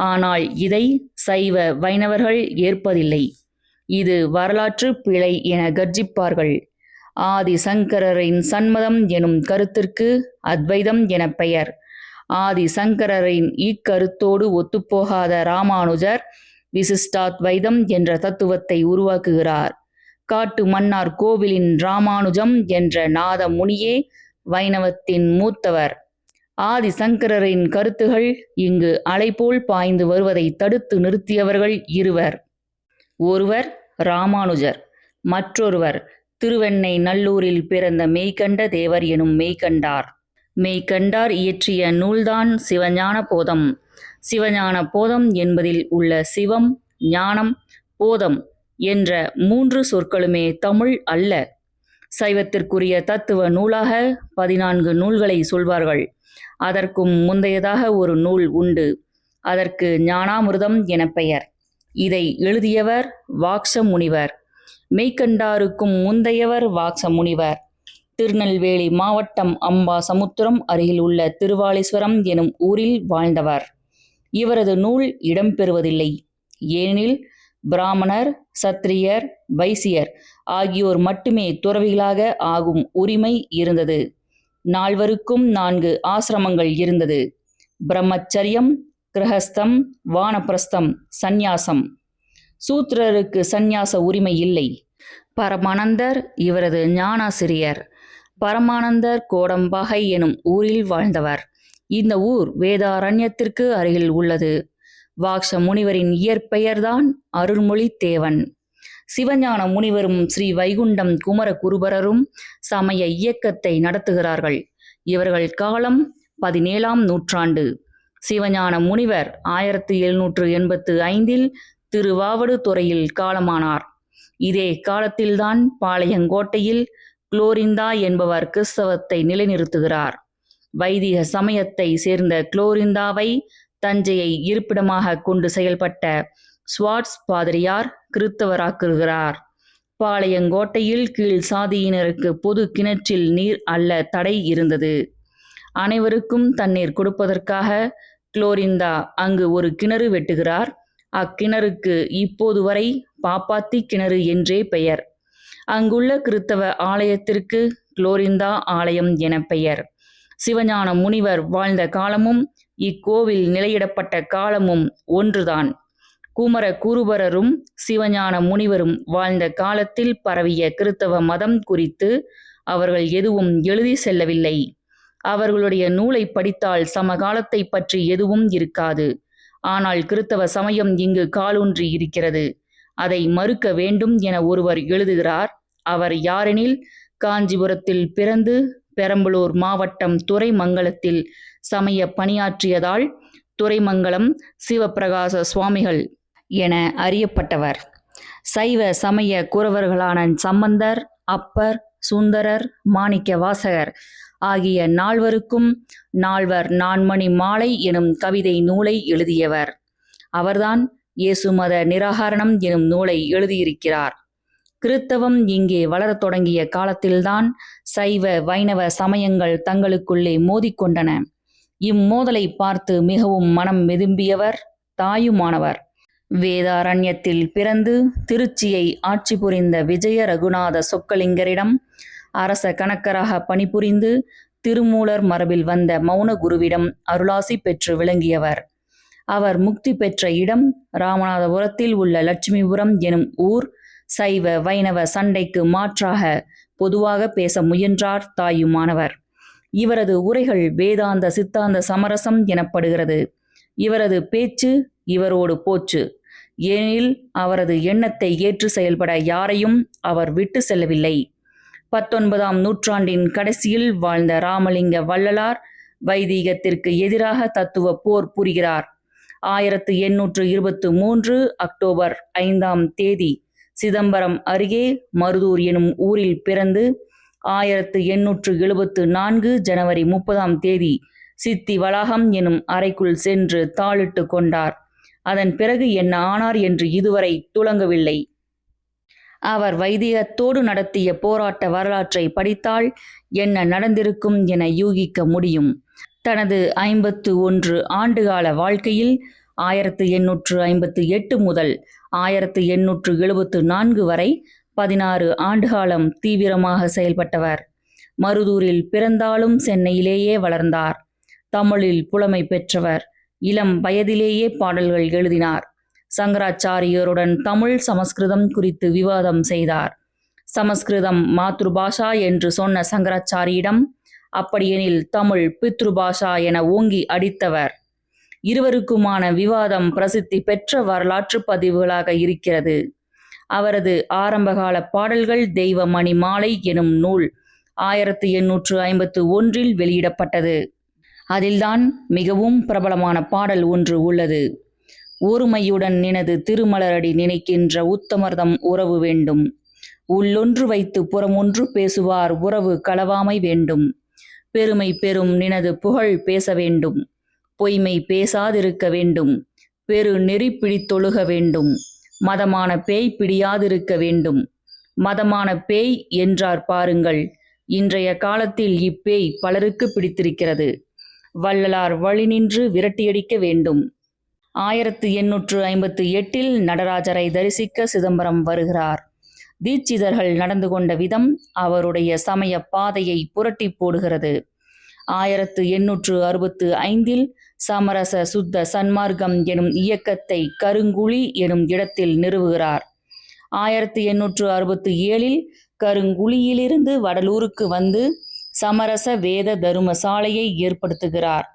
ஆனால் இதை சைவ வைணவர்கள் ஏற்பதில்லை. இது வரலாற்று பிழை என கர்ஜிப்பார்கள். ஆதி சங்கரரின் சண்மதம் எனும் கருத்திற்கு அத்வைதம் எனப் பெயர். ஆதி சங்கரரின் இக்கருத்தோடு ஒத்துப்போகாத ராமானுஜர் விசிஷ்டாத்வைதம் என்ற தத்துவத்தை உருவாக்குகிறார். காட்டு மன்னார் கோவிலின் ராமானுஜம் என்ற நாத முனியே வைணவத்தின் மூத்தவர். ஆதி சங்கரரின் கருத்துகள் இங்கு அலைபோல் பாய்ந்து வருவதை தடுத்து நிறுத்தியவர்கள் இருவர். ஒருவர் ராமானுஜர், மற்றொருவர் திருவெண்ணை நல்லூரில் பிறந்த மெய்கண்ட தேவர் எனும் மெய்கண்டார். மெய்கண்டார் இயற்றிய நூல்தான் சிவஞான போதம். சிவஞான போதம் என்பதில் உள்ள சிவம், ஞானம், போதம் என்ற 3 சொற்களுமே தமிழ் அல்ல. சைவத்திற்குரிய தத்துவ நூலாக 14 நூல்களை சொல்வார்கள். அதற்கும் முந்தையதாக ஒரு நூல் உண்டு. அதற்கு ஞானாமிர்தம் எனப் பெயர். இதை எழுதியவர் வாக்ச முனிவர். மெய்கண்டாருக்கும் முந்தையவர் வாக்ச முனிவர். திருநெல்வேலி மாவட்டம் அம்பாசமுத்திரம் அருகில் உள்ள திருவாலீஸ்வரம் எனும் ஊரில் வாழ்ந்தவர். இவரது நூல் இடம்பெறுவதில்லை. ஏனெனில் பிராமணர், சத்திரியர், வைசியர் ஆகியோர் மட்டுமே துறவிகளாக ஆகும் உரிமை இருந்தது. 4 4 ஆசிரமங்கள் இருந்தது. பிரம்மச்சரியம், கிரகஸ்தம், வானப்பிரஸ்தம், சந்நியாசம். சூத்திரருக்கு சந்நியாச உரிமை இல்லை. பரமானந்தர் இவரது ஞானாசிரியர். பரமானந்தர் கோடம்பாகை எனும் ஊரில் வாழ்ந்தவர். இந்த ஊர் வேதாரண்யத்திற்கு அருகில் உள்ளது. வாக்ச முனிவரின் இயற்பெயர்தான் அருள்மொழி தேவன். சிவஞான முனிவரும் ஸ்ரீ வைகுண்டம் குமர குருபரரும் சமய இயக்கத்தை நடத்துகிறார்கள். இவர்கள் காலம் 17ஆம் நூற்றாண்டு. சிவஞான முனிவர் 1785 திருவாவடுதுறையில் காலமானார். இதே காலத்தில்தான் பாளையங்கோட்டையில் குளோரிந்தா என்பவர் கிறிஸ்தவத்தை நிலைநிறுத்துகிறார். வைதிக சமயத்தை சேர்ந்த குளோரிந்தாவை தஞ்சையை இருப்பிடமாக கொண்டு செயல்பட்ட ஸ்வாட்ஸ் பாதிரியார் கிறித்தவராக்குகிறார். பாளையங்கோட்டையில் கீழ் சாதியினருக்கு பொது கிணற்றில் நீர் அள்ள தடை இருந்தது. அனைவருக்கும் தண்ணீர் கொடுப்பதற்காக குளோரிந்தா அங்கு ஒரு கிணறு வெட்டுகிறார். அக்கிணறுக்கு இப்போது வரை பாப்பாத்தி கிணறு என்றே பெயர். அங்குள்ள கிறித்தவ ஆலயத்திற்கு குளோரிந்தா ஆலயம் என பெயர். சிவஞான முனிவர் வாழ்ந்த காலமும் இக்கோவில் நிலையிடப்பட்ட காலமும் ஒன்றுதான். குமர குருபரரும் சிவஞான முனிவரும் வாழ்ந்த காலத்தில் பரவிய கிறித்தவ மதம் குறித்து அவர்கள் எதுவும் எழுதி செல்லவில்லை. அவர்களுடைய நூலை படித்தால் சமகாலத்தை பற்றி எதுவும் இருக்காது. ஆனால் கிறித்தவ சமயம் இங்கு காலூன்றி இருக்கிறது. அதை மறுக்க வேண்டும் என ஒருவர் எழுதுகிறார். அவர் யாரெனில் காஞ்சிபுரத்தில் பிறந்து பெரம்பலூர் மாவட்டம் துறைமங்கலத்தில் சமய பணியாற்றியதால் துறைமங்கலம் சிவப்பிரகாச சுவாமிகள் என அறியப்பட்டவர். சைவ சமய குரவர்களான சம்பந்தர், அப்பர், சுந்தரர், மாணிக்க வாசகர் ஆகிய 4வருக்கும் 4வர் நான்மணி மாலை எனும் கவிதை நூலை எழுதியவர். அவர்தான் இயேசுமத நிராகரணம் எனும் நூலை எழுதியிருக்கிறார். கிறித்தவம் இங்கே வளரத் தொடங்கிய காலத்தில்தான் சைவ வைணவ சமயங்கள் தங்களுக்குள்ளே மோதிக்கொண்டன. இம்மோதலை பார்த்து மிகவும் மனம் மெதும்பியவர் தாயுமானவர். வேதாரண்யத்தில் பிறந்து திருச்சியை ஆட்சி புரிந்த விஜய ரகுநாத சொக்கலிங்கரிடம் அரச கணக்கராக பணிபுரிந்து திருமூலர் மரபில் வந்த மௌன குருவிடம் அருளாசி பெற்று விளங்கியவர். அவர் முக்தி பெற்ற இடம் ராமநாதபுரத்தில் உள்ள லட்சுமிபுரம் எனும் ஊர். சைவ வைணவ சண்டைக்கு மாற்றாக பொதுவாக பேச முயன்றார் தாயுமானவர். இவரது உரைகள் வேதாந்த சித்தாந்த சமரசம் எனப்படுகிறது. இவரது பேச்சு இவரோடு போச்சு. ஏனெனில் அவரது எண்ணத்தை ஏற்று செயல்பட யாரையும் அவர் விட்டு செல்லவில்லை. 19ஆம் நூற்றாண்டின் கடைசியில் வாழ்ந்த ராமலிங்க வள்ளலார் வைதீகத்திற்கு எதிராக தத்துவ போர் புரிகிறார். 1823 அக்டோபர் 5ஆம் தேதி சிதம்பரம் அருகே மருதூர் எனும் ஊரில் பிறந்து 1874 ஜனவரி 30ஆம் தேதி சித்தி வளாகம் எனும் அறைக்குள் சென்று தாளிட்டு கொண்டார். அதன் பிறகு என்ன ஆனார் என்று இதுவரை துலங்கவில்லை. அவர் வைதிகத்தோடு நடத்திய போராட்ட வரலாற்றை படித்தால் என்ன நடந்திருக்கும் என யூகிக்க முடியும். தனது 51 ஆண்டுகால வாழ்க்கையில் 1858 முதல் 1874 வரை 16 ஆண்டுகாலம் தீவிரமாக செயல்பட்டவர். மருதூரில் பிறந்தாலும் சென்னையிலேயே வளர்ந்தார். தமிழில் புலமை பெற்றவர். இளம் வயதிலேயே பாடல்கள் எழுதினார். சங்கராச்சாரியருடன் தமிழ் சமஸ்கிருதம் குறித்து விவாதம் செய்தார். சமஸ்கிருதம் மாத்ருபாஷா என்று சொன்ன சங்கராச்சாரியிடம் அப்படியெனில் தமிழ் பித்ருபாஷா என ஓங்கி அடித்தவர். இருவருக்குமான விவாதம் பிரசித்தி பெற்ற வரலாற்று பதிவுகளாக இருக்கிறது. அவரது ஆரம்பகால பாடல்கள் தெய்வமணி மாலை எனும் நூல் 1851 வெளியிடப்பட்டது. அதில்தான் மிகவும் பிரபலமான பாடல் ஒன்று உள்ளது. ஒருமையுடன் நினது திருமலரடி நினைக்கின்ற உத்தமர்தம் உறவு வேண்டும். உள்ளொன்று வைத்து புறமொன்று பேசுவார் உறவு களவாமை வேண்டும். பெருமை பெறும் நினது புகழ் பேச வேண்டும். பொய்மை பேசாதிருக்க வேண்டும். பெரு நெறி பிடித்தொழுக வேண்டும். மதமான பேய் பிடியாதிருக்க வேண்டும். மதமான பேய் என்றார் பாருங்கள். இன்றைய காலத்தில் இப்பேய் பலருக்கு பிடித்திருக்கிறது. வள்ளலார் வழி நின்று விரட்டியடிக்க வேண்டும். 1858 நடராஜரை தரிசிக்க சிதம்பரம் வருகிறார். தீட்சிதர்கள் நடந்து கொண்ட விதம் அவருடைய சமய பாதையை புரட்டி போடுகிறது. 1865 சமரச சுத்த சன்மார்க்கம் எனும் இயக்கத்தை கருங்குழி எனும் இடத்தில் நிறுவுகிறார். 1867 கருங்குழியிலிருந்து வடலூருக்கு வந்து சமரச வேத தரும சாலையை ஏற்படுத்துகிறார்.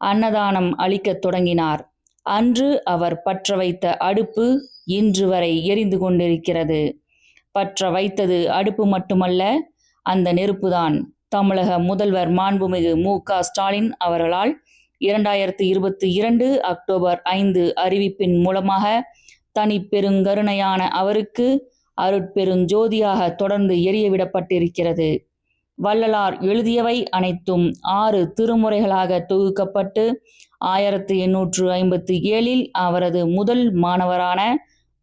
அன்னதானம் அளிக்கத் தொடங்கினார். அன்று அவர் பற்ற வைத்த அடுப்பு இன்று வரை எரிந்து கொண்டிருக்கிறது. பற்ற வைத்தது அடுப்பு மட்டுமல்ல, அந்த நெருப்புதான். தமிழக முதல்வர் மாண்புமிகு மு.க. ஸ்டாலின் அவர்களால் 2022 அக்டோபர் 5 அறிவிப்பின் மூலமாக தனிப்பெருங்கருணையான அவருக்கு அருட்பெருஞ்சோதியாக தொடர்ந்து எரியவிடப்பட்டிருக்கிறது. வள்ளலார் எழுதியவை அனைத்தும் 6 திருமுறைகளாக தொகுக்கப்பட்டு 1857 அவரது முதல் மாணவரான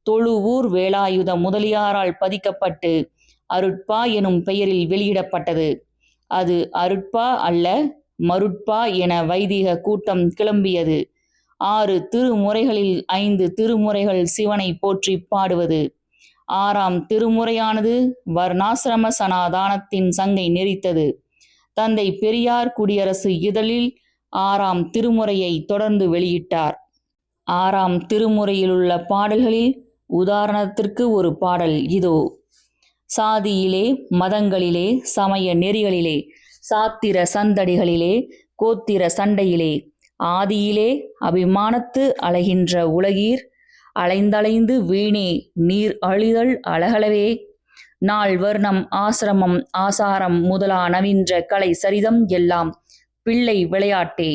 தொழுவூர் வேலாயுத முதலியாரால் பதிக்கப்பட்டு அருட்பா எனும் பெயரில் வெளியிடப்பட்டது. அது அருட்பா அல்ல, மருட்பா என வைதிக கூட்டம் கிளம்பியது. 6 திருமுறைகளில் 5 திருமுறைகள் சிவனை போற்றி பாடுவது. 6ஆம் திருமுறையானது வர்ணாசிரம சனாதானத்தின் சங்கை நெரித்தது. தந்தை பெரியார் குடியரசு இதழில் 6ஆம் திருமுறையை தொடர்ந்து வெளியிட்டார். 6ஆம் திருமுறையிலுள்ள பாடல்களில் உதாரணத்திற்கு ஒரு பாடல் இதோ. சாதியிலே, மதங்களிலே, சமய நெறிகளிலே, சாத்திர சந்தடிகளிலே, கோத்திர சண்டையிலே, ஆதியிலே அபிமானத்து அலைகின்ற உலகீர், அலைந்தலைந்து வீணே நீர் அழிதல் அழகளவே, நாள் வர்ணம் ஆசிரமம் ஆசாரம் முதலா நவின்ற கலை சரிதம் எல்லாம் பிள்ளை விளையாட்டே,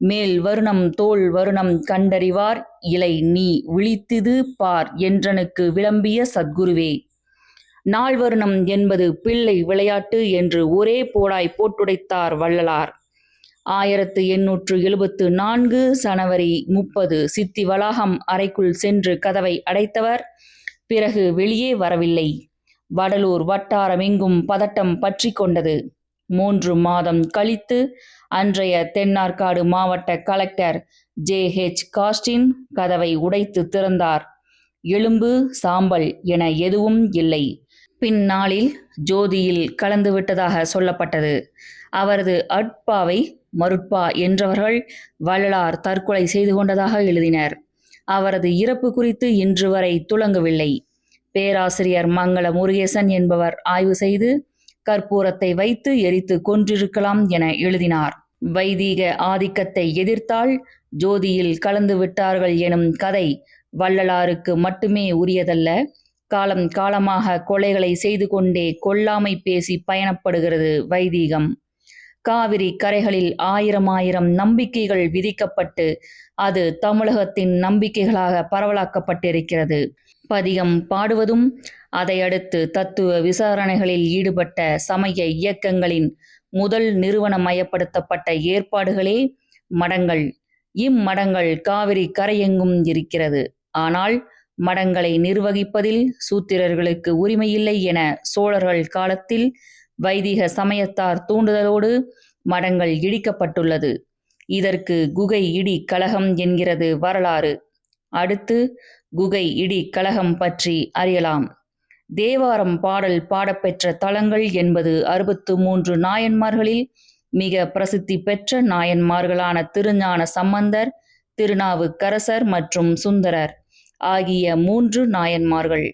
மேல் வருணம் தோல் வருணம் கண்டறிவார் இலை நீ விழித்திது பார் என்றனுக்கு விளம்பிய சத்குருவே. நாள் வருணம் என்பது பிள்ளை விளையாட்டு என்று ஒரே போடாய் போட்டுடைத்தார் வள்ளலார். 1874 ஜனவரி 30 சித்தி வளாகம் அறைக்குள் சென்று கதவை அடைத்தவர் பிறகு வெளியே வரவில்லை. வடலூர் வட்டாரமெங்கும் பதட்டம் பற்றி கொண்டது. 3 மாதம் கழித்து அன்றைய தென்னார்காடு மாவட்ட கலெக்டர் J.H. காஸ்டின் கதவை உடைத்து திறந்தார். எலும்பு சாம்பல் என எதுவும் இல்லை. பின்னாளில் ஜோதியில் கலந்துவிட்டதாக சொல்லப்பட்டது. அவரது அட்பாவை மருட்பா என்றவர்கள் வள்ளலார் தற்கொலை செய்து கொண்டதாக எழுதினர். அவரது இறப்பு குறித்து இன்று வரை துலங்கவில்லை. பேராசிரியர் மங்கள முருகேசன் என்பவர் ஆய்வு செய்து கற்பூரத்தை வைத்து எரித்து கொன்றிருக்கலாம் என எழுதினார். வைதீக ஆதிக்கத்தை எதிர்த்தால் ஜோதியில் கலந்து விட்டார்கள் எனும் கதை வள்ளலாருக்கு மட்டுமே உரியதல்ல. காலம் காலமாக கொலைகளை செய்து கொண்டே கொல்லாமை பேசி பயணப்படுகிறது வைதீகம். காவிரி கரைகளில் 1000 நம்பிக்கைகள் விதிக்கப்பட்டு அது தமிழகத்தின் நம்பிக்கைகளாக பரவலாக்கப்பட்டிருக்கிறது. பதிகம் பாடுவதும் அதையடுத்து தத்துவ விசாரணைகளில் ஈடுபட்ட சமய இயக்கங்களின் முதல் நிறுவனமயப்படுத்தப்பட்ட ஏற்பாடுகளே மடங்கள். இம்மடங்கள் காவிரி கரையெங்கும் இருக்கிறது. ஆனால் மடங்களை நிர்வகிப்பதில் சூத்திரர்களுக்கு உரிமையில்லை என சோழர்கள் காலத்தில் வைதிக சமயத்தார் தூண்டுதலோடு மடங்கள் இடிக்கப்பட்டுள்ளது. இதற்கு குகை இடி கலகம் என்கிறது வரலாறு. அடுத்து குகை இடி கலகம் பற்றி அறியலாம். தேவாரம் பாடல் பாடப்பெற்ற தலங்கள் என்பது 63 நாயன்மார்களில் மிக பிரசித்தி பெற்ற நாயன்மார்களான திருஞான சம்பந்தர், திருநாவுக்கரசர் மற்றும் சுந்தரர் ஆகிய 3 நாயன்மார்கள்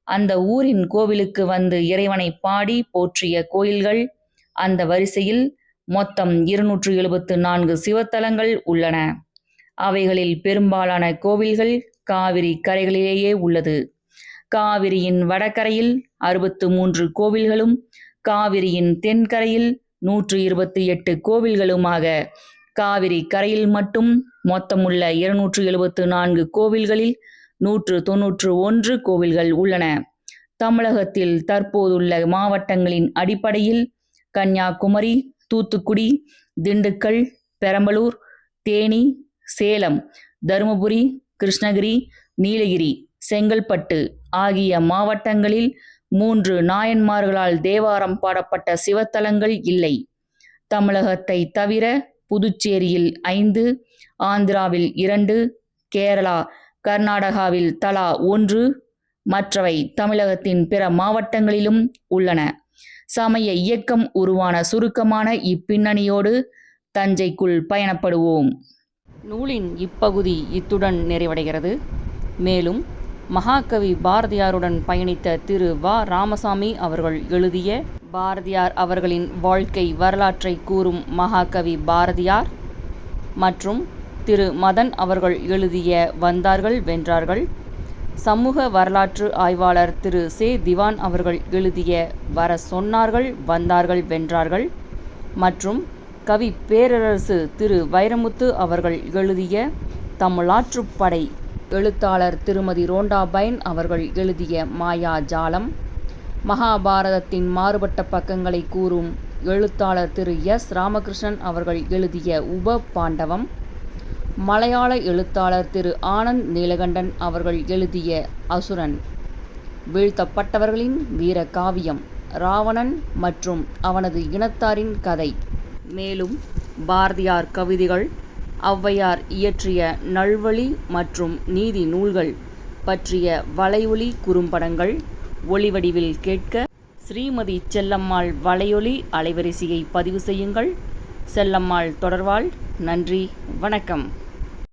அந்த ஊரின் கோவிலுக்கு வந்து இறைவனை பாடி போற்றிய கோயில்கள். அந்த வரிசையில் மொத்தம் 274 சிவத்தலங்கள் உள்ளன. அவைகளில் பெரும்பாலான கோவில்கள் காவிரி கரைகளிலேயே உள்ளது. காவிரியின் வடகரையில் 63 கோவில்களும் காவிரியின் தென்கரையில் 128 கோவில்களுமாக காவிரி கரையில் மட்டும் மொத்தமுள்ள 274 கோவில்களில் 191 கோவில்கள் உள்ளன. தமிழகத்தில் தற்போதுள்ள மாவட்டங்களின் அடிப்படையில் கன்னியாகுமரி, தூத்துக்குடி, திண்டுக்கல், பெரம்பலூர், தேனி, சேலம், தருமபுரி, கிருஷ்ணகிரி, நீலகிரி, செங்கல்பட்டு ஆகிய மாவட்டங்களில் 3 நாயன்மார்களால் தேவாரம் பாடப்பட்ட சிவத்தலங்கள் இல்லை. தமிழகத்தை தவிர புதுச்சேரியில் 5, ஆந்திராவில் 2, கேரளா, கர்நாடகாவில் தலா 1, மற்றவை தமிழகத்தின் பிற மாவட்டங்களிலும் உள்ளன. சமய இயக்கம் உருவான சுருக்கமான இப்பின்னணியோடு தஞ்சைக்குள் பயணப்படுவோம். நூலின் இப்பகுதி இத்துடன் நிறைவடைகிறது. மேலும் மகாகவி பாரதியாருடன் பயணித்த திரு வ. ராமசாமி அவர்கள் எழுதிய பாரதியார் அவர்களின் வாழ்க்கை வரலாற்றை கூறும் மகாகவி பாரதியார் மற்றும் திரு மதன் அவர்கள் எழுதிய வந்தார்கள் வென்றார்கள், சமூக வரலாற்று ஆய்வாளர் திரு சே. திவான் அவர்கள் எழுதிய வர சொன்னார்கள் வந்தார்கள் வென்றார்கள் மற்றும் கவி பேரரசு திரு வைரமுத்து அவர்கள் எழுதிய தமிழாற்றுப்படை, எழுத்தாளர் திருமதி ரோண்டா பைன் அவர்கள் எழுதிய மாயாஜாலம், மகாபாரதத்தின் மாறுபட்ட பக்கங்களை கூறும் எழுத்தாளர் திரு எஸ். ராமகிருஷ்ணன் அவர்கள் எழுதிய உப பாண்டவம், மலையாள எழுத்தாளர் திரு ஆனந்த் நீலகண்டன் அவர்கள் எழுதிய அசுரன், வீழ்த்தப்பட்டவர்களின் வீர காவியம் ராவணன் மற்றும் அவனது இனத்தாரின் கதை, மேலும் பாரதியார் கவிதைகள், ஔவையார் இயற்றிய நல்வழி மற்றும் நீதி நூல்கள் பற்றிய வலையொலி குறும்படங்கள் ஒளிவடிவில் கேட்க ஸ்ரீமதி செல்லம்மாள் வலையொலி அலைவரிசையை பதிவு செய்யுங்கள். செல்லம்மாள் தொடர்வாள். நன்றி, வணக்கம்.